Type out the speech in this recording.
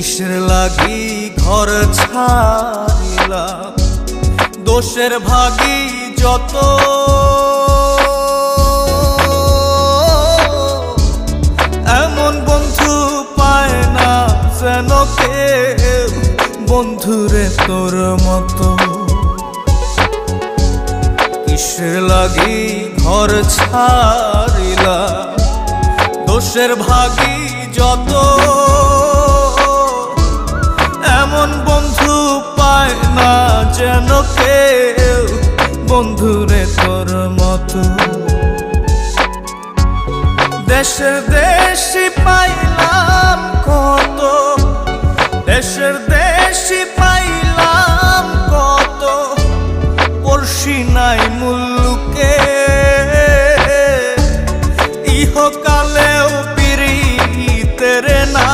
কিসের লাগি ঘর ছাড়িলাম, দোষের ভাগী যত। এমন বন্ধু পায় না যেন কেউ, বন্ধুরে তোর মতো। কিসের লাগি ঘর ছাড়িলাম, দোষের ভাগী যত। এমন বন্ধু পায় না যেন কেউ, বন্ধুরে তোর মতো। দেশে দেশে পাইলাম